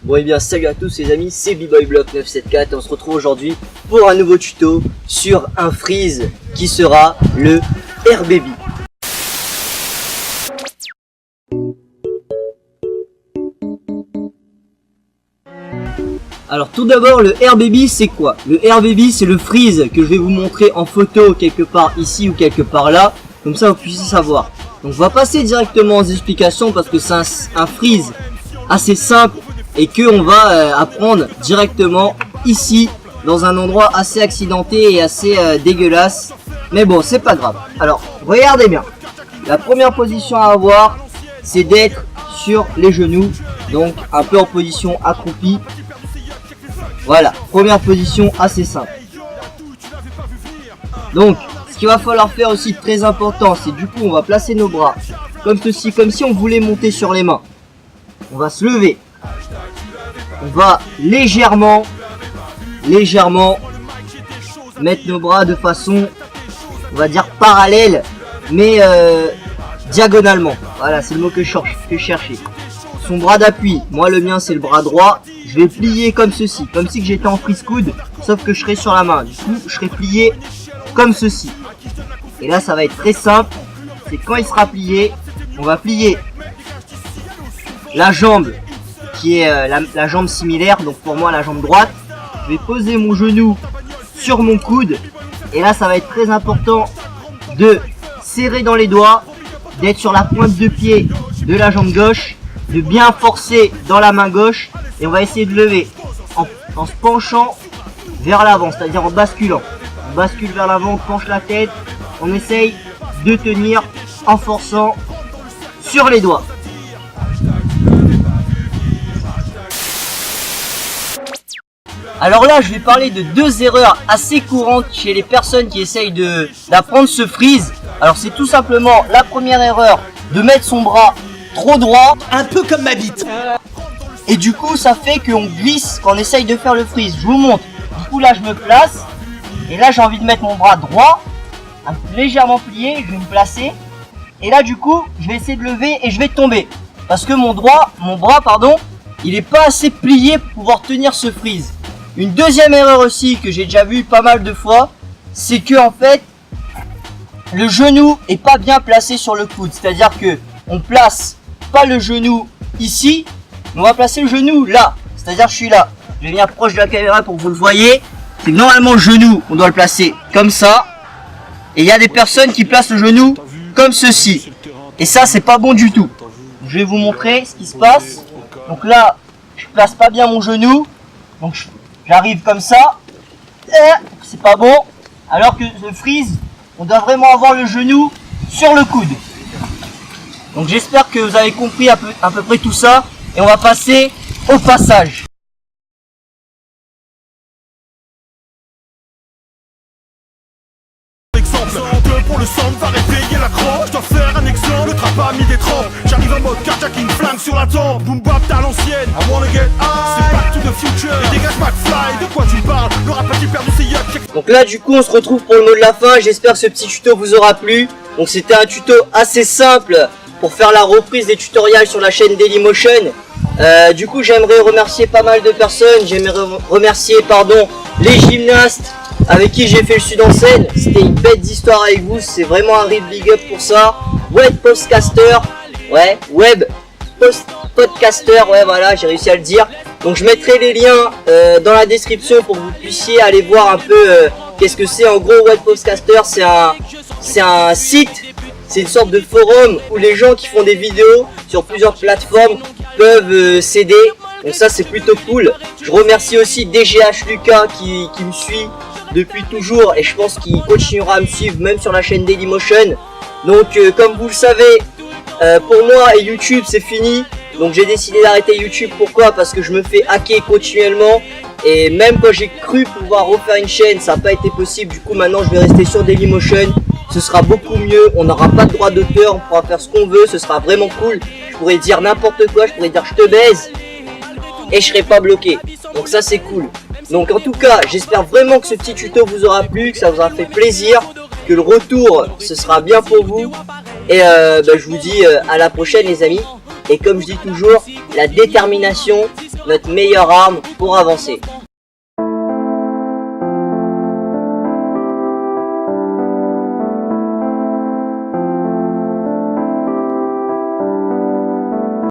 Bon et bien salut à tous les amis, c'est BboyBlock974 et on se retrouve aujourd'hui pour un nouveau tuto sur un freeze qui sera le Air Baby. Alors tout d'abord, le Air Baby c'est quoi? Le Air Baby c'est le freeze que je vais vous montrer en photo quelque part ici ou quelque part là, comme ça vous puissiez savoir. Donc on va passer directement aux explications parce que c'est un freeze assez simple et que on va apprendre directement ici dans un endroit assez accidenté et assez dégueulasse, mais bon c'est pas grave. Alors regardez bien, la première position à avoir c'est d'être sur les genoux, donc un peu en position accroupie. Voilà, première position assez simple. Donc ce qu'il va falloir faire aussi très important, c'est du coup on va placer nos bras comme ceci, comme si on voulait monter sur les mains. On va se lever. On va légèrement mettre nos bras de façon, on va dire parallèle, mais diagonalement. Voilà, c'est le mot que je cherchais. Son bras d'appui, moi le mien c'est le bras droit. Je vais plier comme ceci, comme si j'étais en freeze coude, sauf que je serai sur la main. Du coup, je serai plié comme ceci. Et là, ça va être très simple. C'est quand il sera plié, on va plier la jambe qui est la jambe similaire, donc pour moi la jambe droite. Je vais poser mon genou sur mon coude et là ça va être très important de serrer dans les doigts, d'être sur la pointe de pied de la jambe gauche, de bien forcer dans la main gauche et on va essayer de lever en se penchant vers l'avant, c'est-à-dire en basculant. On bascule vers l'avant, on penche la tête, on essaye de tenir en forçant sur les doigts. Alors là, je vais parler de deux erreurs assez courantes chez les personnes qui essayent d'apprendre ce freeze. Alors c'est tout simplement la première erreur de mettre son bras trop droit, un peu comme ma bite. Et du coup ça fait qu'on glisse quand on essaye de faire le freeze. Je vous montre. Du coup là je me place et là j'ai envie de mettre mon bras droit, légèrement plié, je vais me placer. Et là du coup je vais essayer de lever et je vais tomber. Parce que mon bras, il est pas assez plié pour pouvoir tenir ce freeze. Une deuxième erreur aussi que j'ai déjà vu pas mal de fois, c'est que en fait le genou est pas bien placé sur le coude. C'est-à-dire que on place pas le genou ici, mais on va placer le genou là. C'est-à-dire je suis là. Je vais venir proche de la caméra pour que vous le voyez. C'est que normalement le genou, on doit le placer comme ça. Et il y a des personnes qui placent le genou comme ceci. Et ça c'est pas bon du tout. Je vais vous montrer ce qui se passe. Donc là, je place pas bien mon genou. Donc j'arrive comme ça, c'est pas bon, alors que le freeze, on doit vraiment avoir le genou sur le coude. Donc j'espère que vous avez compris à peu près tout ça, et on va passer au passage. Pour le sang va réveiller la croche. Je dois faire un exemple, le trap a mis des trempes. J'arrive en mode carjacking, flingue sur la tempe. Boom bap à l'ancienne, I wanna get high. C'est back to the future, et dégage McFly. De quoi tu parles, le rap a-t-il perdu ses yucks? Donc là du coup on se retrouve pour le mot de la fin. J'espère que ce petit tuto vous aura plu. Donc c'était un tuto assez simple pour faire la reprise des tutoriels sur la chaîne Dailymotion. Du coup j'aimerais remercier pas mal de personnes. J'aimerais remercier les gymnastes avec qui j'ai fait le sud en scène. C'était une bête d'histoire avec vous, c'est vraiment un real big up pour ça. Web podcaster, voilà, j'ai réussi à le dire. Donc je mettrai les liens dans la description pour que vous puissiez aller voir un peu qu'est-ce que c'est. En gros, Web podcaster c'est un site, c'est une sorte de forum où les gens qui font des vidéos sur plusieurs plateformes peuvent s'aider. Donc ça c'est plutôt cool. Je remercie aussi DGH Lucas qui me suit depuis toujours et je pense qu'il continuera à me suivre même sur la chaîne Dailymotion. Donc comme vous le savez, pour moi et YouTube c'est fini. Donc j'ai décidé d'arrêter YouTube. Pourquoi? Parce que je me fais hacker continuellement. Et même quand j'ai cru pouvoir refaire une chaîne, ça n'a pas été possible. Du coup maintenant je vais rester sur Dailymotion. Ce sera beaucoup mieux, on n'aura pas de droit d'auteur, on pourra faire ce qu'on veut, ce sera vraiment cool. Je pourrais dire n'importe quoi, je pourrais dire je te baise et je serai pas bloqué. Donc ça c'est cool. Donc en tout cas, j'espère vraiment que ce petit tuto vous aura plu, que ça vous aura fait plaisir, que le retour ce sera bien pour vous. Et je vous dis à la prochaine les amis. Et comme je dis toujours, la détermination notre meilleure arme pour avancer.